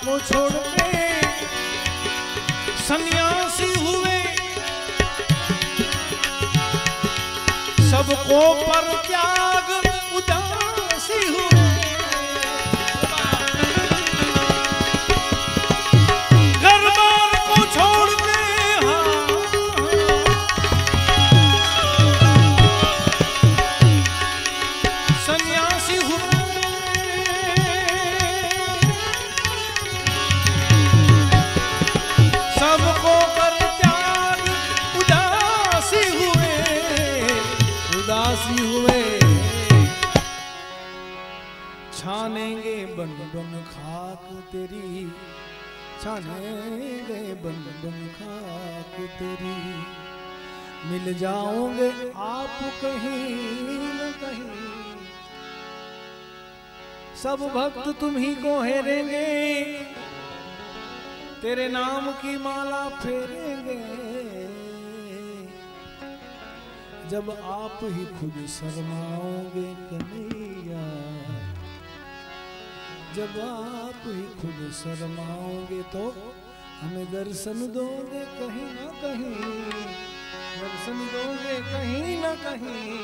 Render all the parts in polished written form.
को छोड़ के सन्यासी हुए, सबको पर त्याग उदासी हुए। घर बार को छोड़ के सन्यासी हुए, सबको पर त्याग उदासी हुए, उदासी हुए। छानेंगे बन बन खाक तेरी, छानेंगे बन बन खाक तेरी, मिल जाओगे आप कहीं न कहीं। सब भक्त तुम ही को हेरेंगे, तेरे नाम की माला फेरेंगे। जब आप ही खुद शर्माओगे कन्हैया, जब आप ही खुद शर्माओगे तो हमें दर्शन दोगे कहीं ना कहीं, दर्शन दोगे कहीं ना कहीं।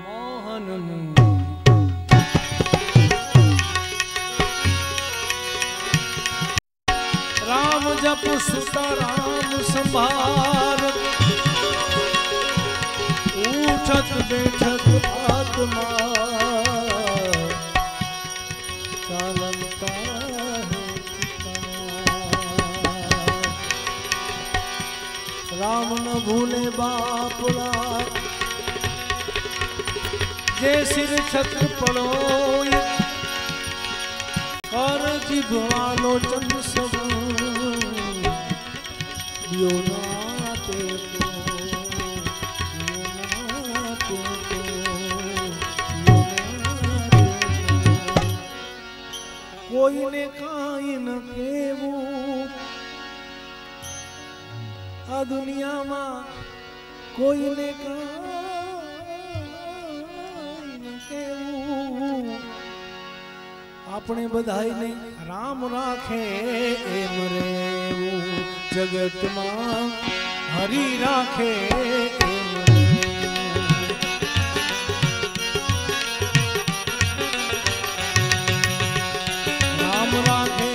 मोहन राम जप सुता राम संभार, उठत बैठत आत्मा चालता है। राम न भूले बापुला, जे सिर छत्र पड़ो और जिभवालो चंद सब दियो नाते को, दियो नाते को, दियो नाते को। कोई ने काई न केवू आ दुनिया में, कोई ने काई न केवू। अपने बधाई ने राम राखे एम रेवू, जगत मां हरि राखे एम रेवू। राम राखे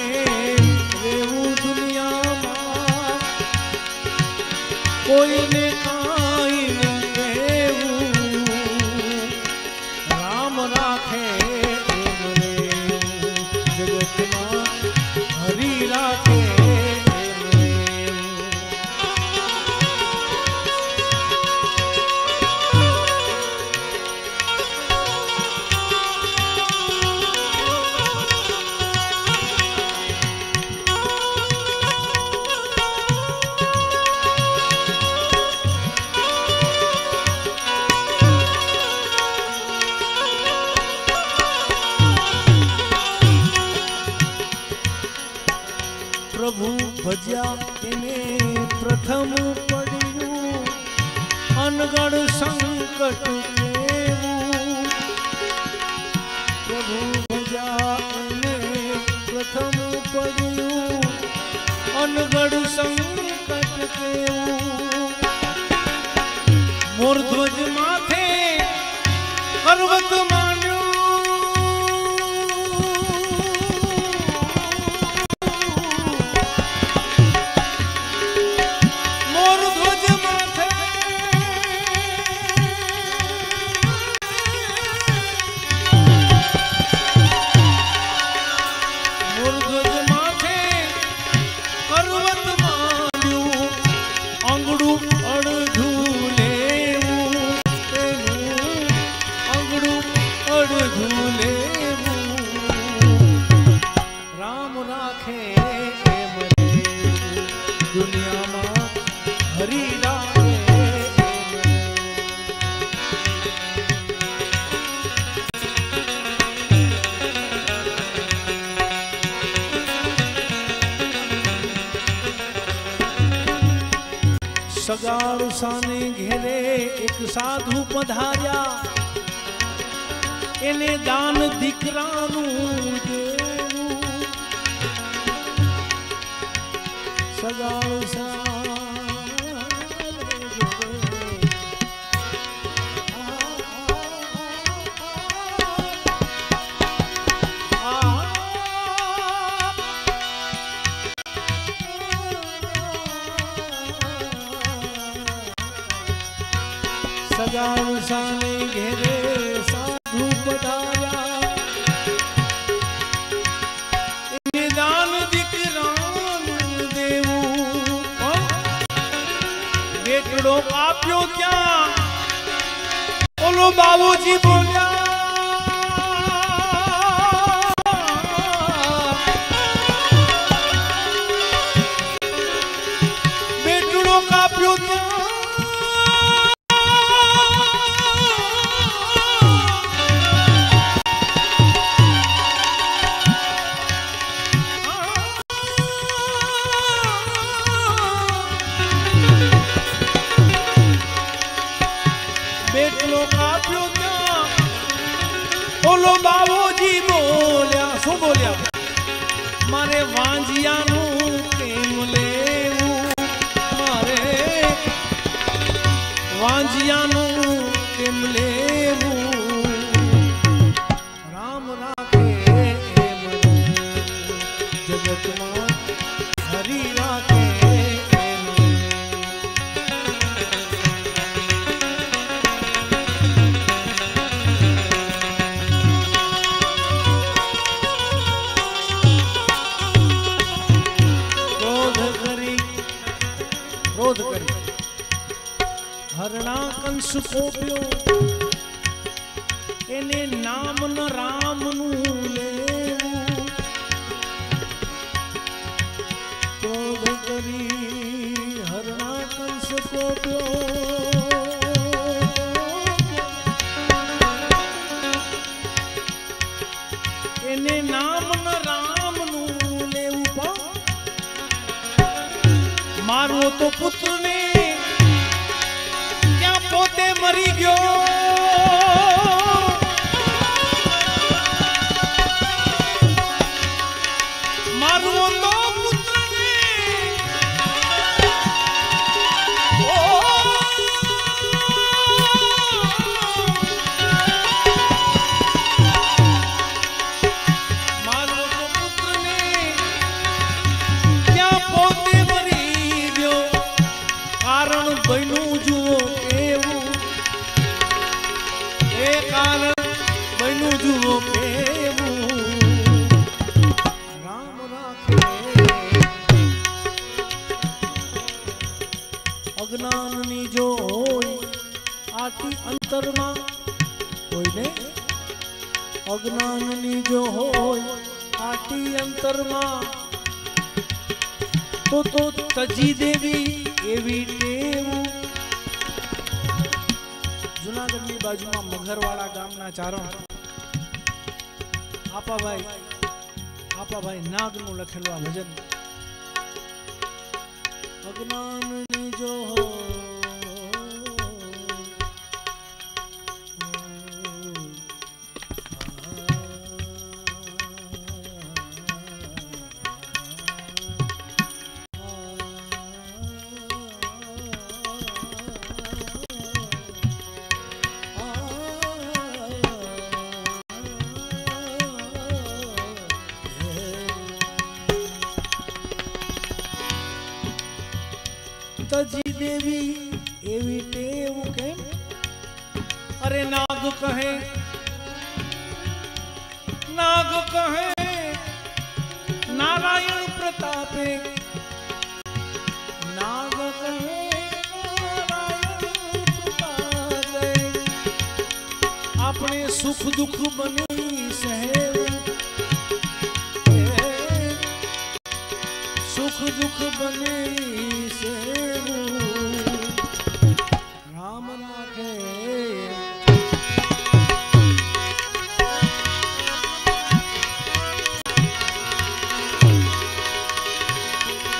एम रेवू दुनिया मां, कोई ने काई न केवू। राम राखे हरि राखे। प्रभु भज्या इने प्रथम पड़ियू, अनगढ़ संकट केवू। प्रभु भज्या इने प्रथम पड़ियू, अनगढ़ संकट केवू। मोर ध्वज माथे पर्वत मान्यो, सगाड़ साने घेरे एक साधु पधार्या, एने दान दीकरानु देवू। સગાળ સગાળ સાને ઘેરે સાધુ પધાર્યા એને દાન દીકરાનું દેવું બેટડો આપ્યો ક્યાં ઓલો બાબુજી બોલ્યા બેટડો કાપ્યો ક્યાં બોલો બાબુજી બોલ્યા શું બોલ્યા મારે વાંજિયાનું કેમ લેવું મારે વાંજિયાનું કેમ લેવું રામ રાખે એમ જગતમાં હરી રાખે હરણા કંસ કોપ્યો એને નામ ન રામ નું લેવું ક્રોધ કરી હરણા કંસ કોપ્યો એને નામ ન રામ નું લેવું પણ મારો તો પુત્ર ને પોતે મરી ગયો મારું તો પુત્ર ને મારું તો પુત્ર ને ક્યાં પોતે મરી ગયો કારણ બન્યું જુઓ કારણ બન્યું જુઓ કેવું રામ રાખે અજ્ઞાનની જો હોય આટી અંતરમાં કોઈને અજ્ઞાનની જો હોય આટી અંતરમાં તો તજી દેવી એવી ટેવું જુનાગઢની બાજુમાં મઘરવાડા ગામના ચારણ આપાભાઈ નાગનું લખેલું આ ભજન અજ્ઞાનની જો તજી દેવી એવી ટેવ કેમ અરે નાગ કહે નારાયણ પ્રતાપે નાગ કહે નારાયણ પ્રતાપે આપણે સુખ દુઃખ બની સહેવ સુખ દુઃખ બની સહેવ રામ રાખે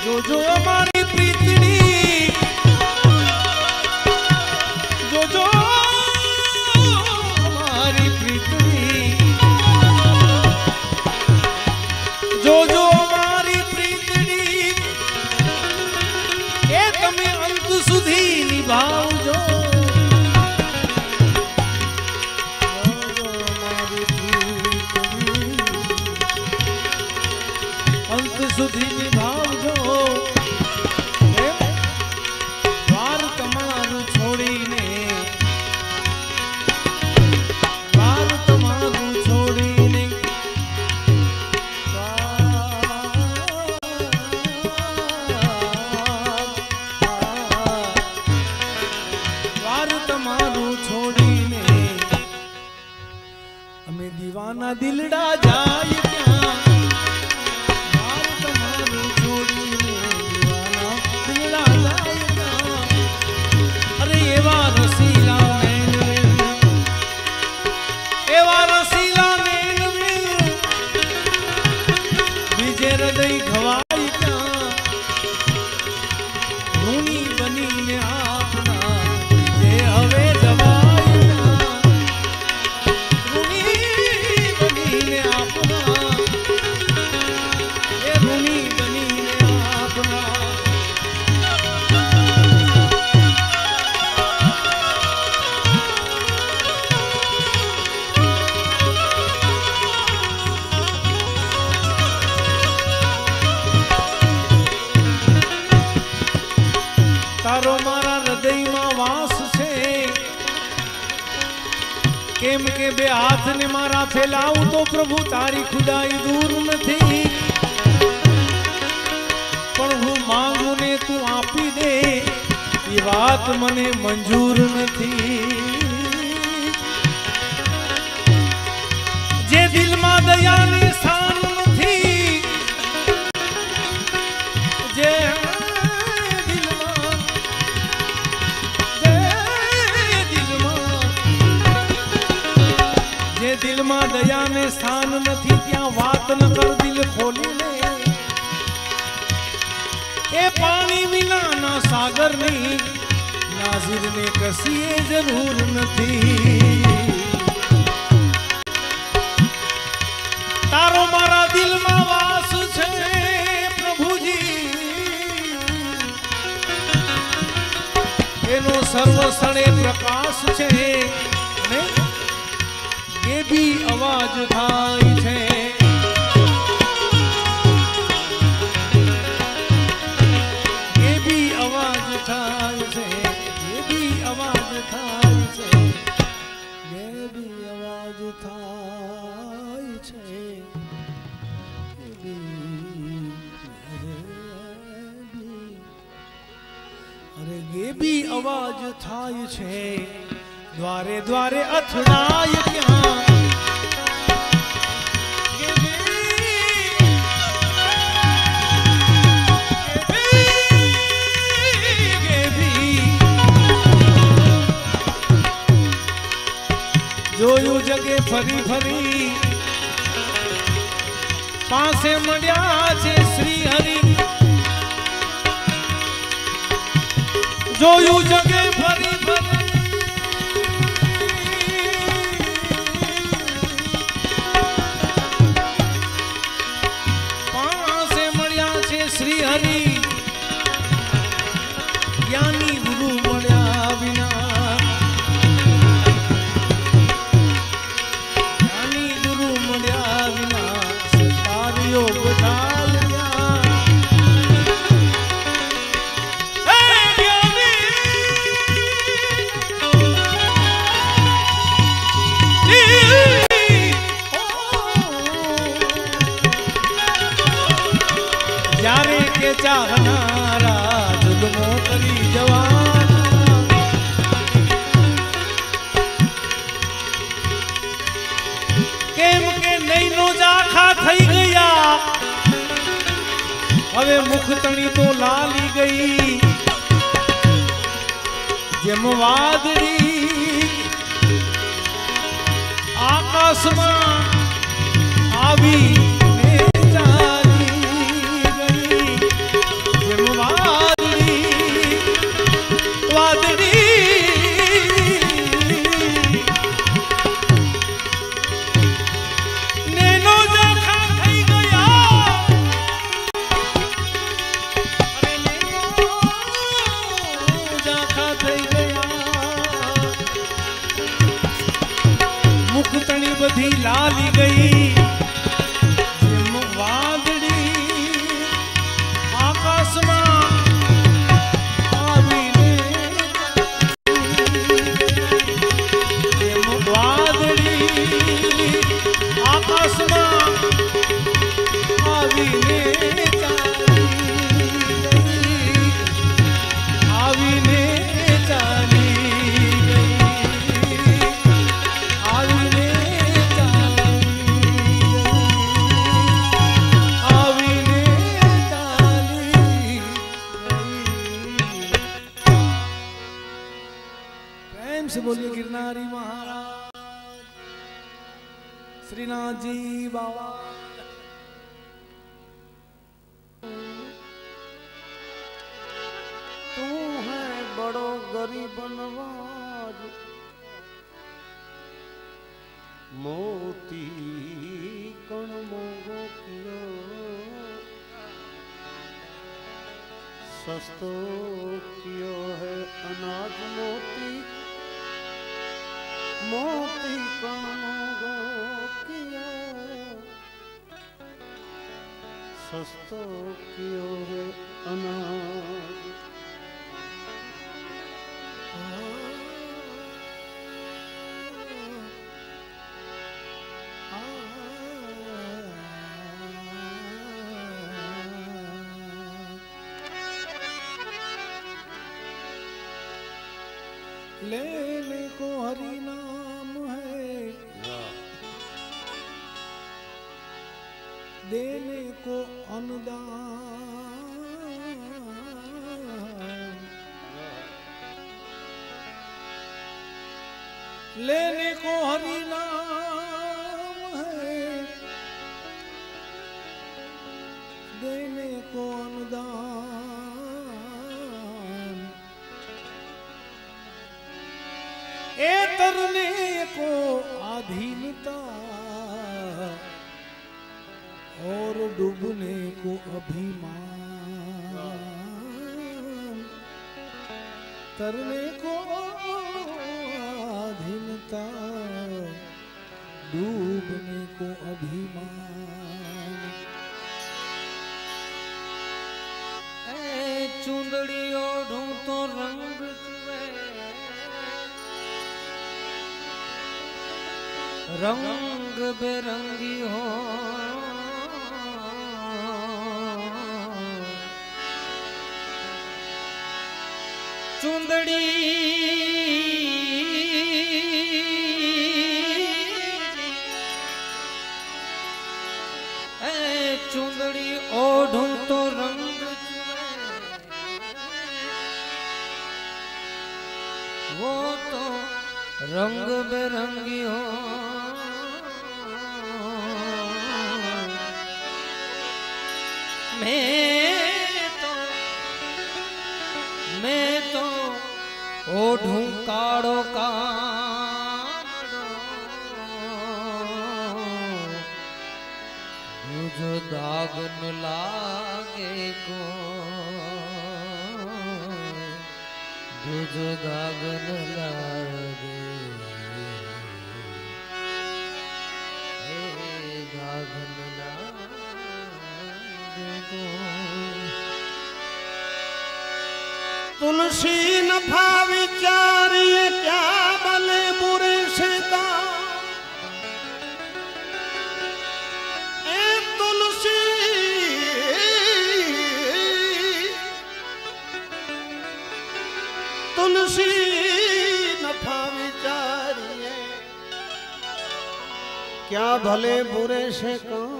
જો અમારી પ્રીતની જો અમારી પ્રીતની જો અમારી પ્રીતની તમે અંત સુધી નિભાવજો અંત સુધી નિભાવજો દ્વાર તમારું છોડીને દ્વાર તમારું છોડીને દ્વાર તમારું છોડીને અમે દીવાના દિલડા જાય ક્યાં તારો મારા હૃદયમાં વાસ છે કેમ કે બે હાથને મારા ફેલાવું તો પ્રભુ તારી ખુદાઈ દૂર નથી પણ હું માંગુ ને તું આપી દે એ વાત મને મંજૂર નથી જે દિલમાં દયાની સ્થાન નથી જે દિલમાં દયાને સ્થાન નથી ત્યાં વાત ન કર દિલ ખોલીને એ પાણી વિનાના સાગરની નાઝીરને કશીએ જરૂર નથી તારો મારા દિલમાં વાસ છે પ્રભુજી એનો સર્વ સ્થળે પ્રકાશ છે અને ये भी आवाज થાય છે ये भी आवाज થાય છે ये भी आवाज થાય છે ये भी आवाज થાય છે अरे ये भी आवाज થાય છે द्वारे द्वारे અથડાય ક્યાં જોયું જગે ફરી ફરી પાસે મળ્યા છે શ્રી હરિ જોયું જગે ફરી ફરી श्री हरि ज्ञानी गुरु મળ્યા વિના જ્ઞાની ગુરુ મળ્યા વિના સંસાર યોગ ધાર્યા હે જ્ઞાની જ્યારે કે ચાહનારા જુગમો કરી જવાના કેમ કે નૈનો જાખા થઈ ગયા હવે મુખતણી તો લાલી ગઈ જેમ વાદળી આકાશમાં આવી बधी लाली गई जेम वादड़ी आकाश में आवीने जेम वादड़ी आकाश में आवीने से बोलिए गिरनारी महाराज श्रीनाथ जी बाबा। तू है बड़ो गरीब नवाज मोती कण मोगो कियो सस्तो कियो है अनाज मोती मोती कणगो किया सस्तो कियो है अनाज। लेने को हरि नाम है देने को अनुदान लेने को हरि नाम है देने को अनुदान ए तरने को अधीनता और डूबने को अभिमान तरने को अधीनता डूबने को अभिमान। ए चुंदड़ी ओढ़ूं तो रंग रंग बेरंगी हो चुंदड़ी ए चुंदड़ी ओढ़ूं तो रंग वो तो रंग बेरंगी हो मैं तो ओढ़ूं काड़ो काड़ो मुझे दाग न लागे को तुझे दाग न लागे दाग न लागे को। तुलसी नफा विचारिए क्या भले बुरे से दाम ए तुलसी तुलसी नफा विचारिए क्या भले बुरे से काम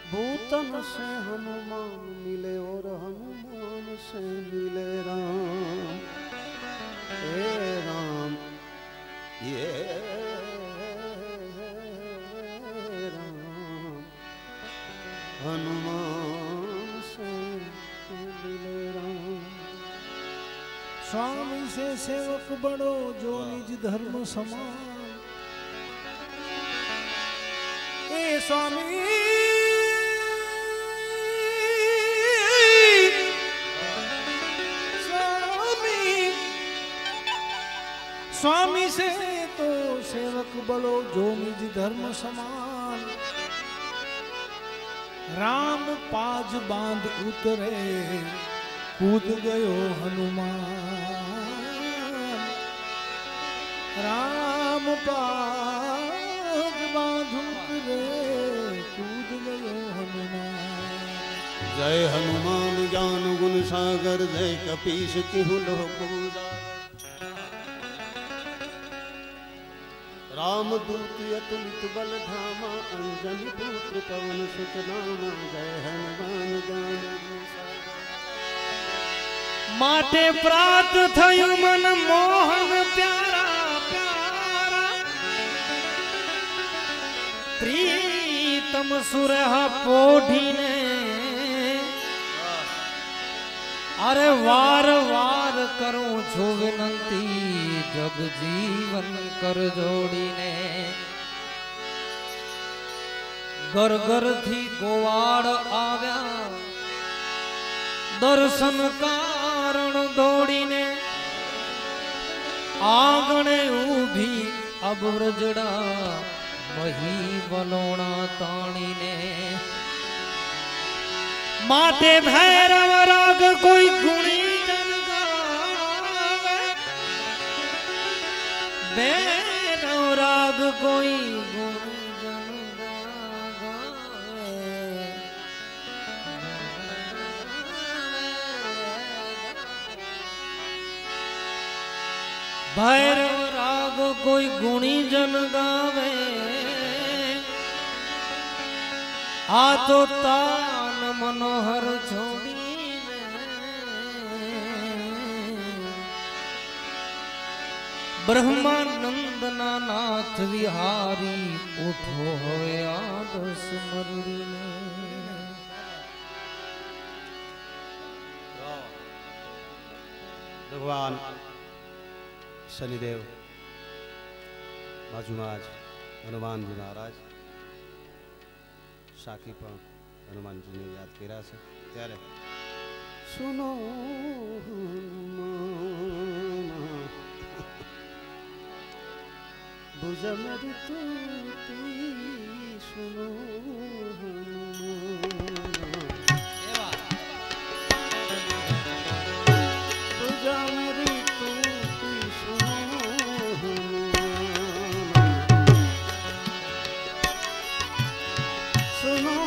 भूतन से हनुमान मिले और हनुमान से मिले राम हे राम ये राम हनुमान से मिले राम। स्वामी से सेवक बड़ो जो निज धर्म समान ए स्वामी स्वामी से तो सेवक बलो जो निज धर्म समान। राम पाज बांध उतरे कूद गयो हनुमान। राम पाज बांध उतरे कूद गयो हनुमान। जय हनुमान ज्ञान गुण सागर जय कपीस तिहु लोक पूजा। राम दूत अतुलित बल धामा अंजनी पुत्र पवन सुत नामा। जय हनुमान ज्ञान गुण सागर। माटे प्रात थयु मन मोहन प्यारा प्यारा। प्रीतम सुरह पोढ़ी ने अरे वार वार करूं छो विनंती जग जीवन कर जोड़ी ने। घर घर थी गोवाड़ आव्या दर्शन कारण दौड़ी ने। आंगणे ऊभी अब व्रजड़ा मही बलोणा ताणी ने। माते भैरव राग कोई गुणी जन गावे। भैरव राग कोई गुणी जन गावे। भैरव राग कोई गुणी जन गावे। आ तो तान मनोहर छोड़ीने ब्रह्मानंद नाथ विहारी उठो होए आदस मरुड़ीने। भगवान शनिदेव बाजूमाज हनुमान जी महाराज साखी पर हनुमान जी ने याद કર્યા છે ત્યારે સુનો ભુજ મેરી તૂટી સુનો ભુજ મેરી તૂટી સુનો સુનો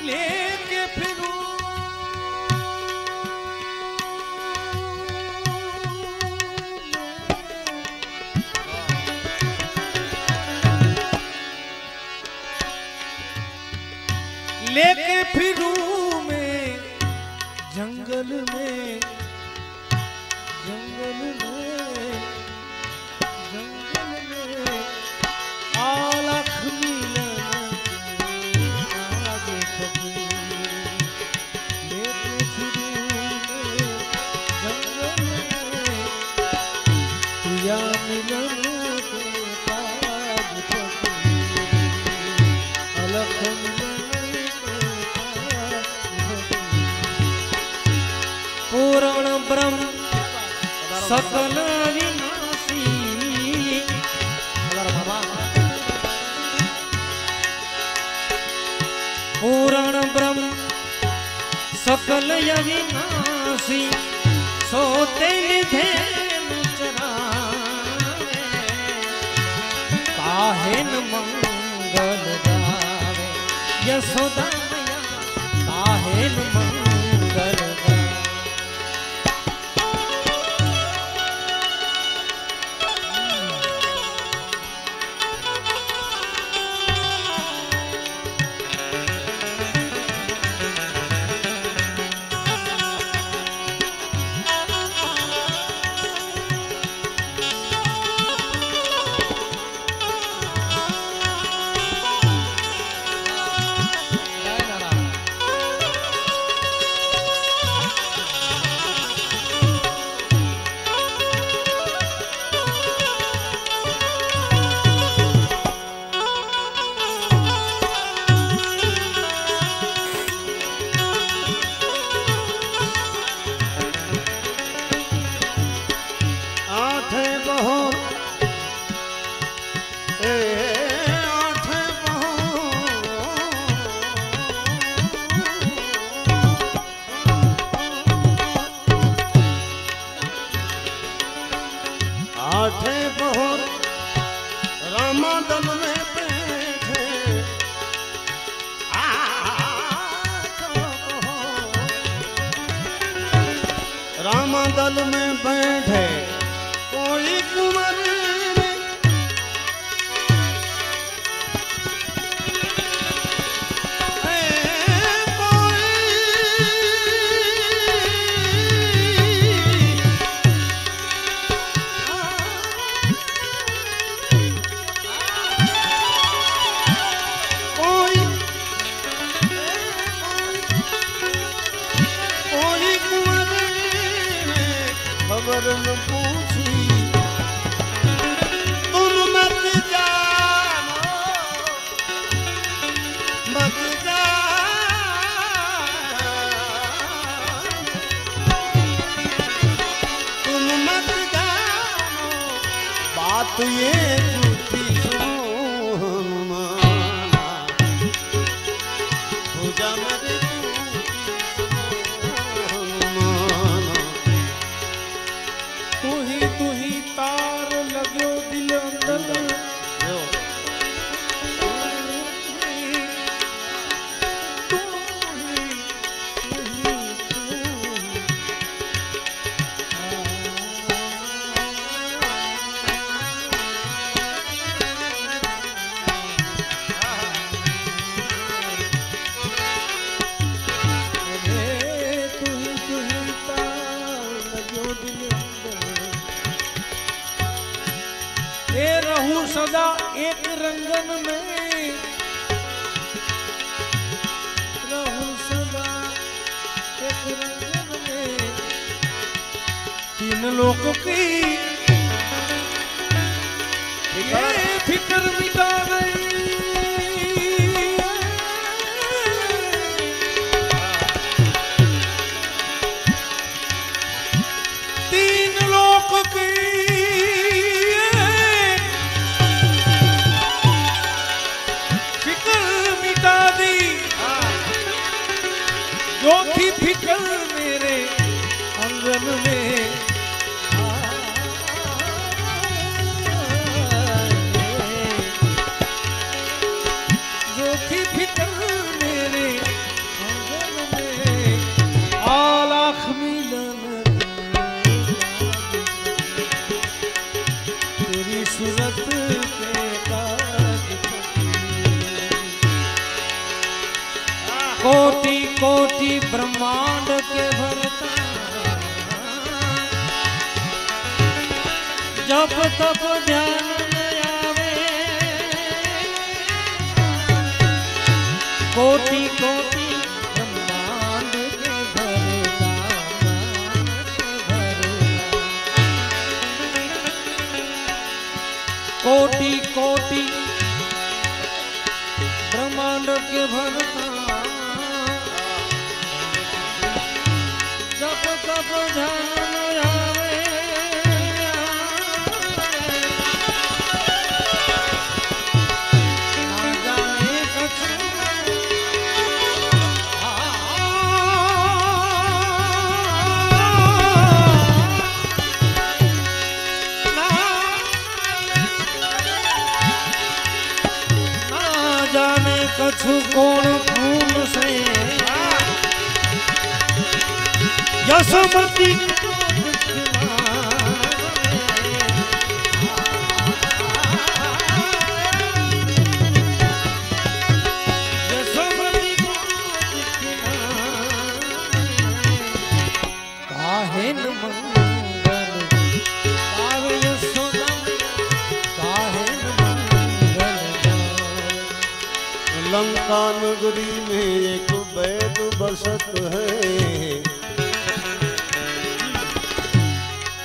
लेके फिरूं लेके फिरूं मैं जंगल में जंगल में जंगल में आलख मिलन आगे फकीर लेके फिरूं मैं जंगल में प्रिया मिलन के ताज फकीर अलख पूर्ण ब्रह्म सकल विनाशी पूर्ण ब्रह्म सकल अविनाशी सोते निधे चरावे काहे न मंगल गावे यशोदा मैया काहे न मंगल गावे। रामदल में बैठे कोई कुंवर न पूछी तुम मत जानो मत तुम मत जानो बात ये झूठी सुनो हनुमाना पूजा मत तार लग्यो दिल अंदर सदा एक रंगन में रहूं सदा एक रंगन में तीन लोक की ये फिक्र मिटा गई तीन लोक की जो थी फिक्र मेरे अंगन में जो थी फिक्र मेरे अंगन में आलाख मिलन तेरी सूरत के कोटि कोटि ब्रह्मांड के भरता जब तब ध्यान में आवे कोटि कोटि ब्रह्मांड के भरता कोटि कोटि ब्रह्मांड के भरता जब तब ध्यान आवे ना जाने कछु ना जाने कछु कौन फूल से यशोमती काहे न मंगल पावे यशोदा काहे न मंगल लंका नगरी में एक वैद बसत है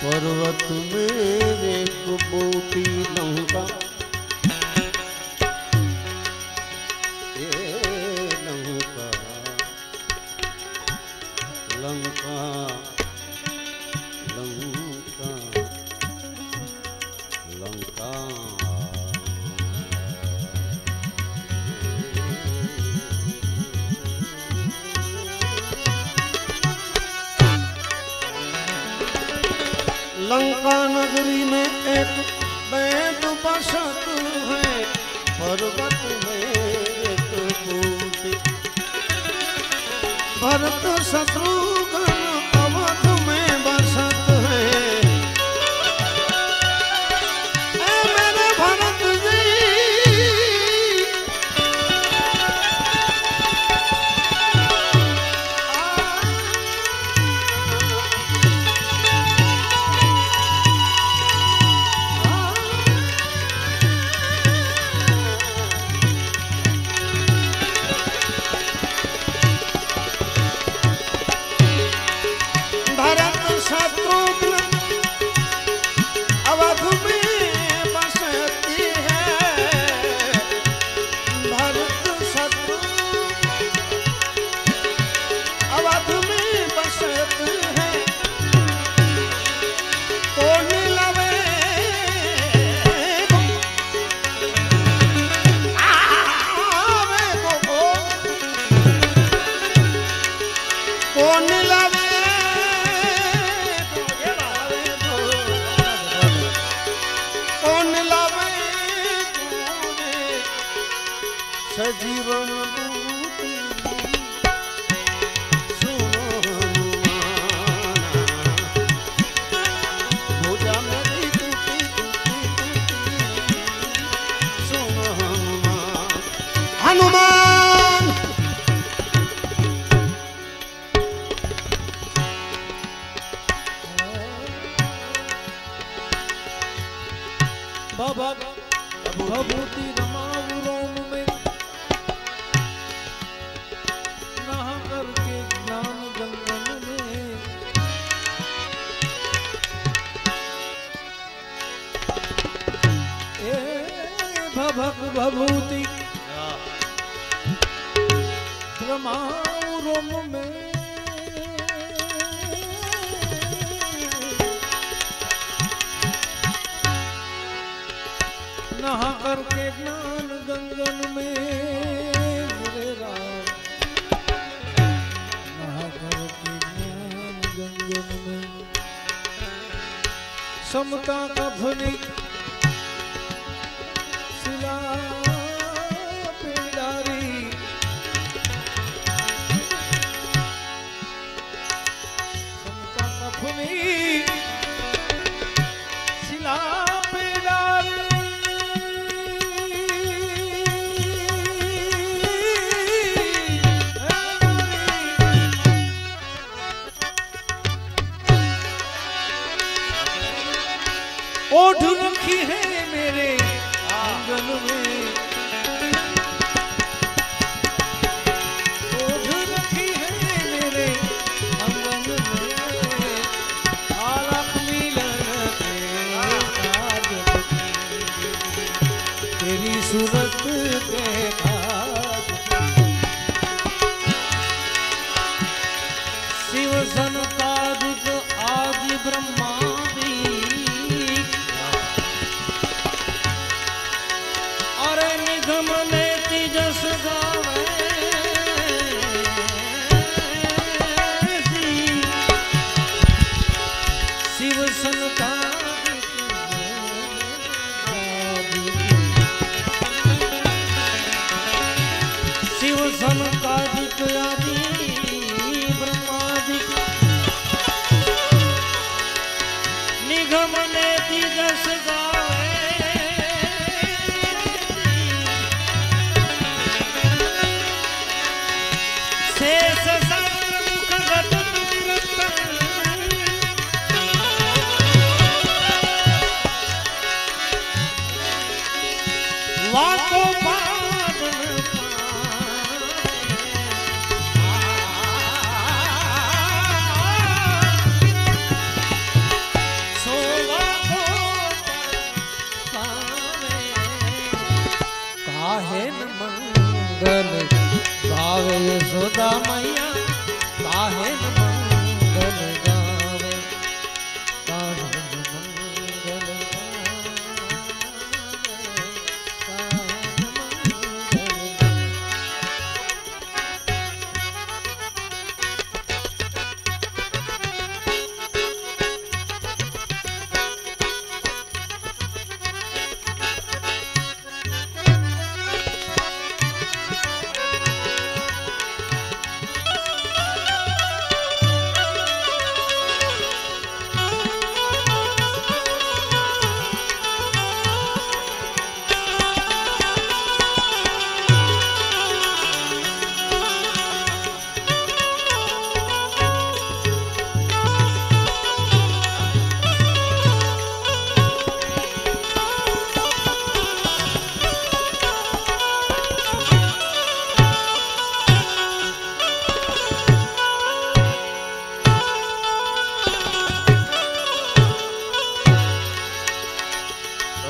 पर्वत में एक बूटी लंका लंका लंका लंका लंका लंका नगरी में एक वैद बसत है पर्वत में एक बूटी भरत शत्रुघ्न अवध में भभूति रमाऊ रोम में नहा करके ज्ञान गंगन में भभक भभूति रमाऊ रोम में नहा करके ज्ञान गंगन में मेरे राम नहा करके ज्ञान गंगन में समता का भनी शिला पे डारी समता का भनी शिला पे डारी ओढ़ रखी है मेरे आंगन में ओढ़ रखी है मेरे आंगन में आलख मिलन के काज तेरी सूरत के काज शिव सनकादिक आदि ब्रह्मा निगमने तेजस गावे शिव सनकादिक शिव सनकादिक आदि ब्रह्मादिक निगमने तेजस गावे वाको काहे न मंगल गावे यशोदा मैया काहे न मंगल गावे काहे न मंगल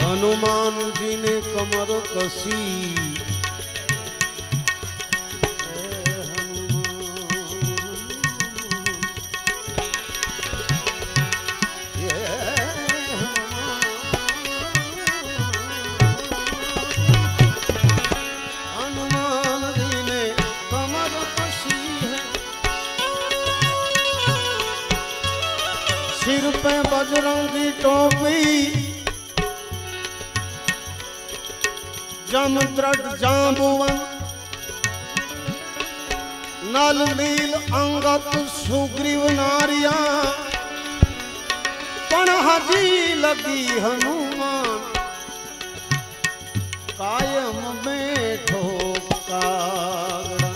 हनुमान जी ने कमर कसी हनुमान जी ने कमर कसी है सिर पे बजरंगी टोपी जम त्रट जांबुवन नल नील अंगत सुग्रीव नारिया पणहजी लगी हनुमान कायम बैठो कागड़ा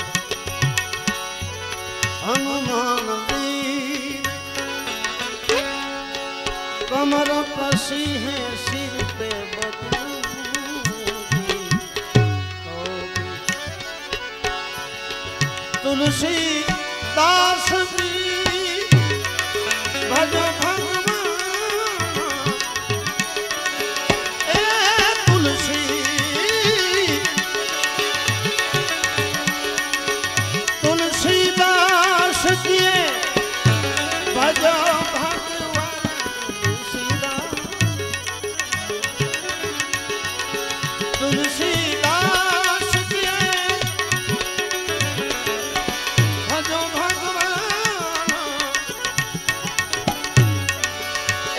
हनुमान वीर कमर कसी है सिर पे बज तुलसी दास जी भज भगवान ए तुलसी तुलसीदास जी भज भगवान तुलसीदास जी भजो भगवान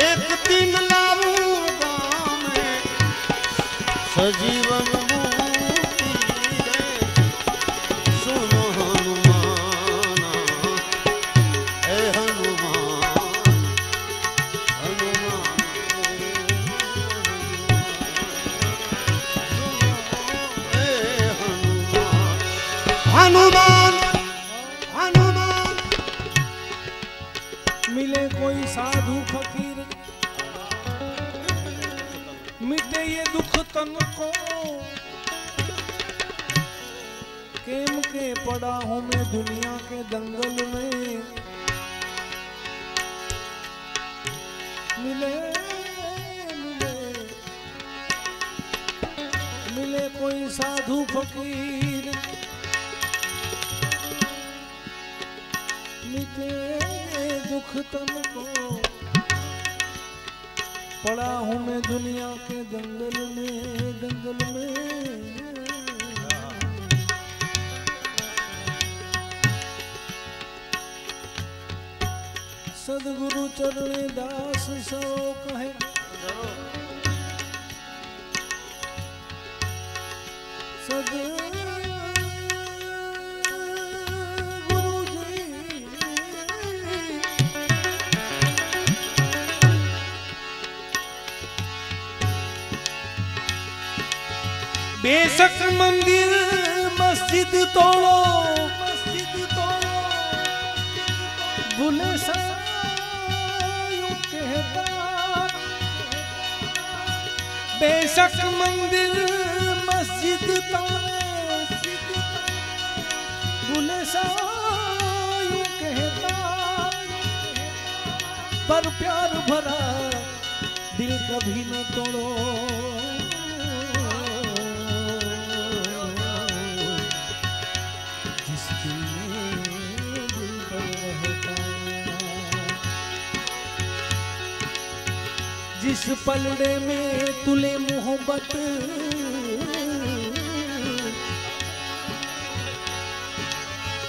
एक दिन लाऊंगा मैं सजीवन मूर्ति रे सुनो हनुमाना हे हनुमान हनुमान हे हनुमान हनुमान मिले कोई साधु फकीर मिटे ये दुख तन को केम के पड़ा हूं मैं दुनिया के दंगल में मिले मिले मिले कोई साधु फकीर मिटे दुख तन को पड़ा हूं मैं दुनिया के दंगल में सदगुरु चरणे दास सो कहे सदगुरु जी बेशक मंदिर मस्जिद तोड़ो भूले सा यूं कहता बेशक मंदिर मस्जिद तोड़ो भूले सा यूं कहता पर प्यार भरा दिल कभी न तोड़ो जिस पलड़े में तुले मोहब्बत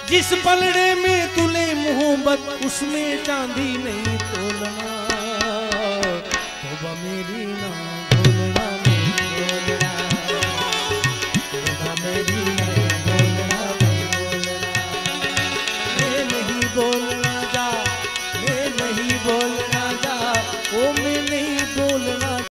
जिस पलड़े में तुले मोहब्बत उसमें चांदी नहीं तोलना